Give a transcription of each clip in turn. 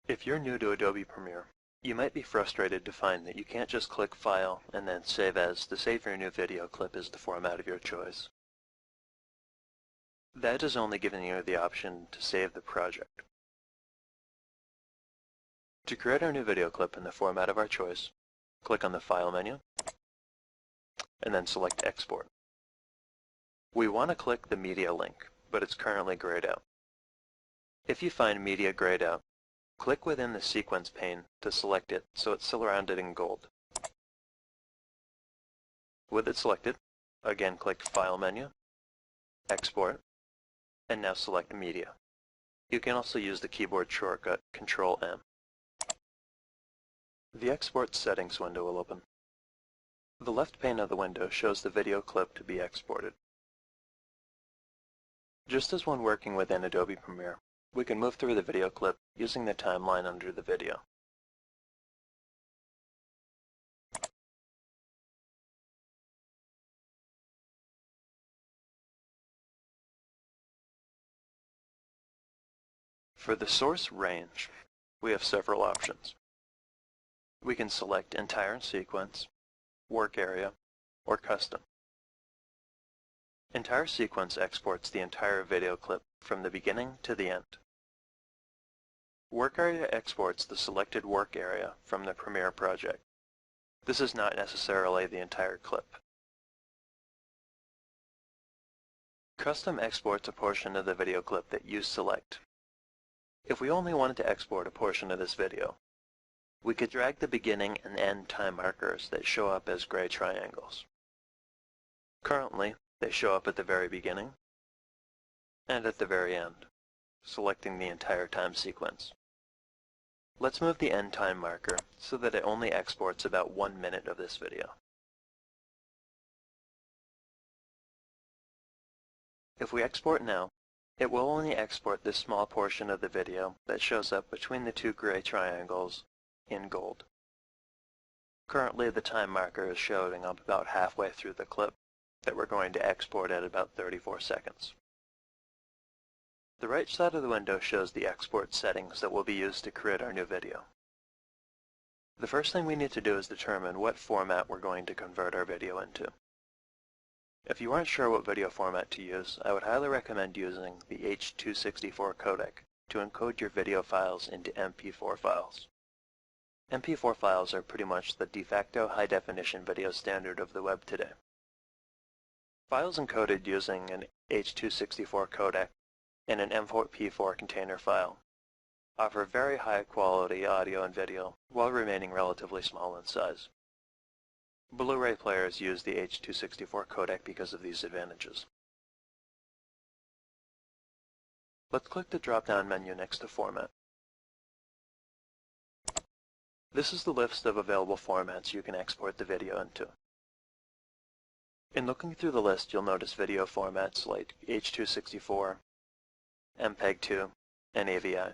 If you're new to Adobe Premiere, you might be frustrated to find that you can't just click File and then Save As to save your new video clip as the format of your choice. That is only giving you the option to save the project. To create our new video clip in the format of our choice, click on the File menu, and then select Export. We want to click the Media link, but it's currently grayed out. If you find Media grayed out, click within the Sequence pane to select it so it's surrounded in gold. With it selected, again click File menu, Export, and now select Media. You can also use the keyboard shortcut Ctrl-M. The Export Settings window will open. The left pane of the window shows the video clip to be exported. Just as when working within Adobe Premiere, we can move through the video clip using the timeline under the video. For the source range, we have several options. We can select Entire Sequence, Work Area, or Custom. Entire Sequence exports the entire video clip from the beginning to the end. Work Area exports the selected work area from the Premiere project. This is not necessarily the entire clip. Custom exports a portion of the video clip that you select. If we only wanted to export a portion of this video, we could drag the beginning and end time markers that show up as gray triangles. Currently, they show up at the very beginning and at the very end, selecting the entire time sequence. Let's move the end time marker so that it only exports about 1 minute of this video. If we export now, it will only export this small portion of the video that shows up between the two gray triangles in gold. Currently, the time marker is showing up about halfway through the clip that we're going to export at about 34 seconds. The right side of the window shows the export settings that will be used to create our new video. The first thing we need to do is determine what format we're going to convert our video into. If you aren't sure what video format to use, I would highly recommend using the H.264 codec to encode your video files into MP4 files. MP4 files are pretty much the de facto high-definition video standard of the web today. Files encoded using an H.264 codec and an M4P4 container file offer very high-quality audio and video while remaining relatively small in size. Blu-ray players use the H.264 codec because of these advantages. Let's click the drop-down menu next to Format. This is the list of available formats you can export the video into. In looking through the list, you'll notice video formats like H.264, MPEG-2, and AVI.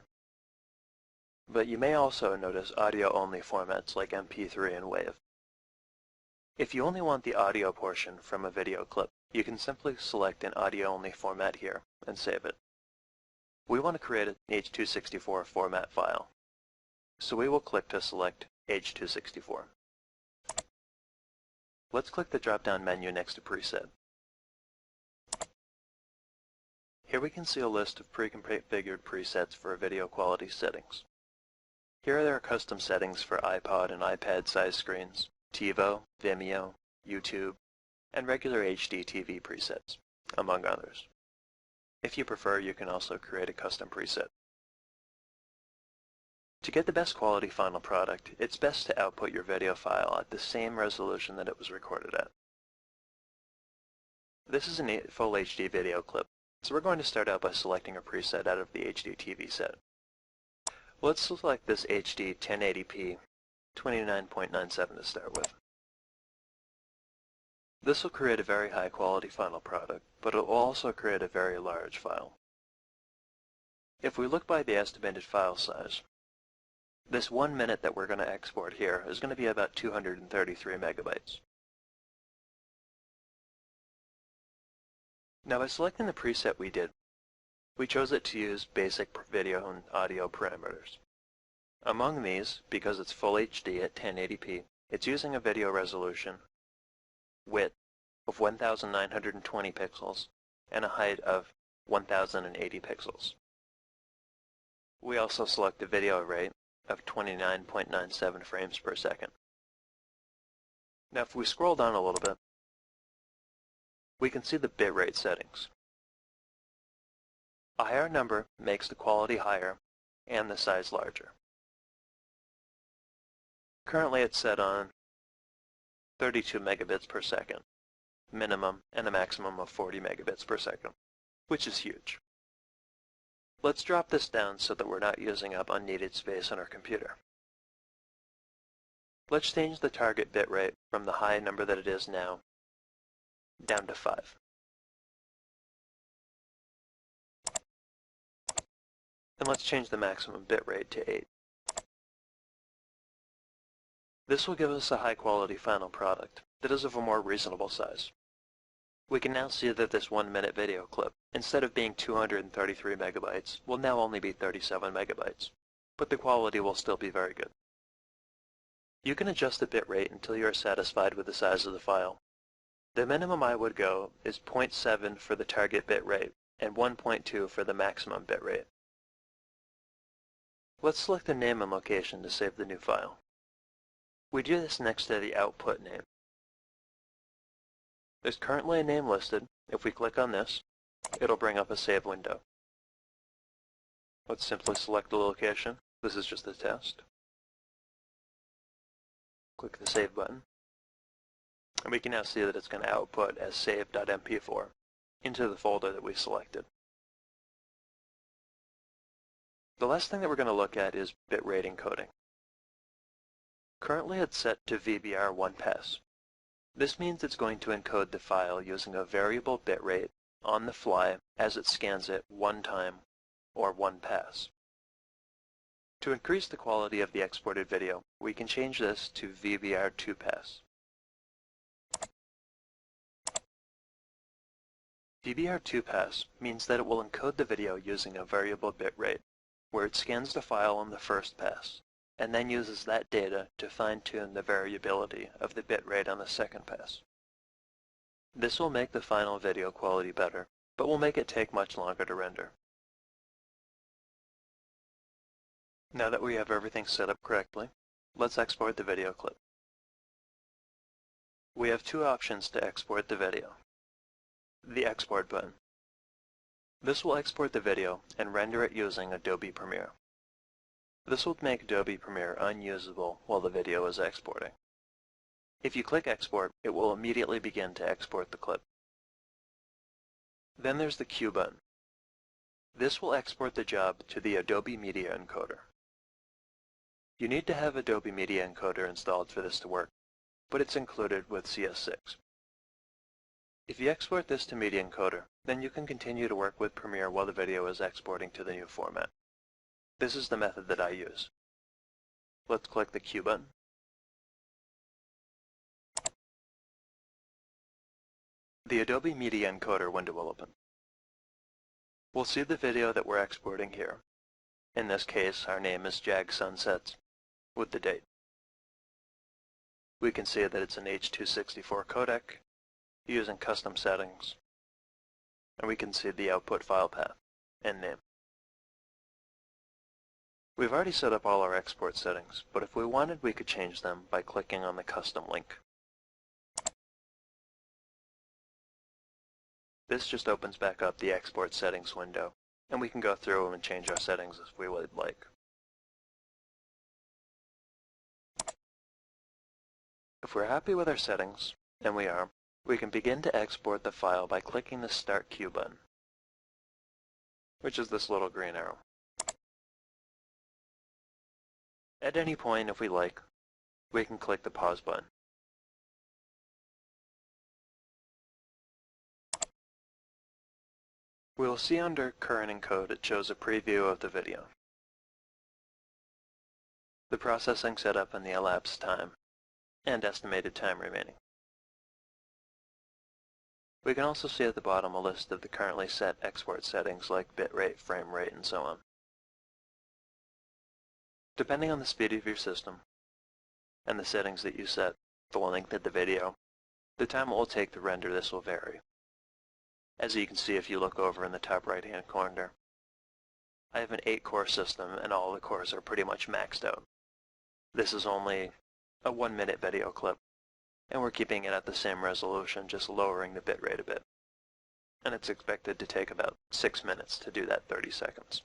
But you may also notice audio-only formats like MP3 and WAV. If you only want the audio portion from a video clip, you can simply select an audio-only format here and save it. We want to create an H.264 format file, so we will click to select H.264. Let's click the drop-down menu next to Preset. Here we can see a list of pre-configured presets for video quality settings. Here are our custom settings for iPod and iPad size screens, TiVo, Vimeo, YouTube, and regular HD TV presets, among others. If you prefer, you can also create a custom preset. To get the best quality final product, it's best to output your video file at the same resolution that it was recorded at. This is a full HD video clip, so we're going to start out by selecting a preset out of the HD TV set. Let's select this HD 1080p 29.97 to start with. This will create a very high quality final product, but it will also create a very large file. If we look by the estimated file size, this 1 minute that we're going to export here is going to be about 233 megabytes. Now by selecting the preset we did, we chose it to use basic video and audio parameters. Among these, because it's full HD at 1080p, it's using a video resolution, width of 1920 pixels, and a height of 1080 pixels. We also select a video rate of 29.97 frames per second. Now if we scroll down a little bit, we can see the bitrate settings. A higher number makes the quality higher and the size larger. Currently it's set on 32 megabits per second, minimum and a maximum of 40 megabits per second, which is huge. Let's drop this down so that we're not using up unneeded space on our computer. Let's change the target bitrate from the high number that it is now down to 5. And let's change the maximum bitrate to 8. This will give us a high-quality final product that is of a more reasonable size. We can now see that this 1-minute video clip, instead of being 233 megabytes, will now only be 37 megabytes, but the quality will still be very good. You can adjust the bitrate until you are satisfied with the size of the file. The minimum I would go is 0.7 for the target bitrate and 1.2 for the maximum bitrate. Let's select the name and location to save the new file. We do this next to the output name. There's currently a name listed. If we click on this, it'll bring up a save window. Let's simply select the location. This is just a test. Click the save button. And we can now see that it's going to output as save.mp4 into the folder that we selected. The last thing that we're going to look at is bitrate encoding. Currently it's set to VBR1pass. This means it's going to encode the file using a variable bitrate on the fly as it scans it one time or one pass. To increase the quality of the exported video, we can change this to VBR2pass. VBR2pass means that it will encode the video using a variable bitrate, where it scans the file on the first pass, and then uses that data to fine-tune the variability of the bitrate on the second pass. This will make the final video quality better, but will make it take much longer to render. Now that we have everything set up correctly, let's export the video clip. We have two options to export the video. The Export button. This will export the video and render it using Adobe Premiere. This will make Adobe Premiere unusable while the video is exporting. If you click Export, it will immediately begin to export the clip. Then there's the Q button. This will export the job to the Adobe Media Encoder. You need to have Adobe Media Encoder installed for this to work, but it's included with CS6. If you export this to Media Encoder, then you can continue to work with Premiere while the video is exporting to the new format. This is the method that I use. Let's click the Q button. The Adobe Media Encoder window will open. We'll see the video that we're exporting here. In this case, our name is Jag Sunsets, with the date. We can see that it's an H.264 codec, using custom settings, and we can see the output file path and name. We've already set up all our export settings, but if we wanted, we could change them by clicking on the custom link. This just opens back up the export settings window, and we can go through and change our settings if we would like. If we're happy with our settings, and we are, we can begin to export the file by clicking the Start Queue button, which is this little green arrow. At any point, if we like, we can click the Pause button. We will see under Current Encode it shows a preview of the video, the processing setup and the elapsed time, and estimated time remaining. We can also see at the bottom a list of the currently set export settings like bitrate, frame rate, and so on. Depending on the speed of your system and the settings that you set for the length of the video, the time it will take to render this will vary. As you can see if you look over in the top right hand corner, I have an 8-core system and all the cores are pretty much maxed out. This is only a 1-minute video clip, and we're keeping it at the same resolution, just lowering the bitrate a bit. And it's expected to take about 6 minutes to do that 30 seconds.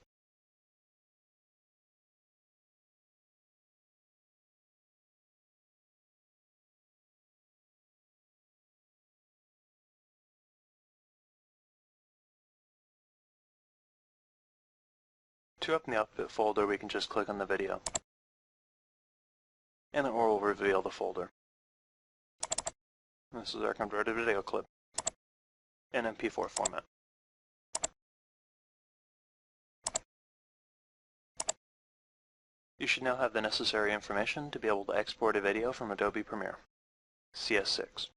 To open the output folder, we can just click on the video, and it will reveal the folder. This is our converted video clip in MP4 format. You should now have the necessary information to be able to export a video from Adobe Premiere. CS6.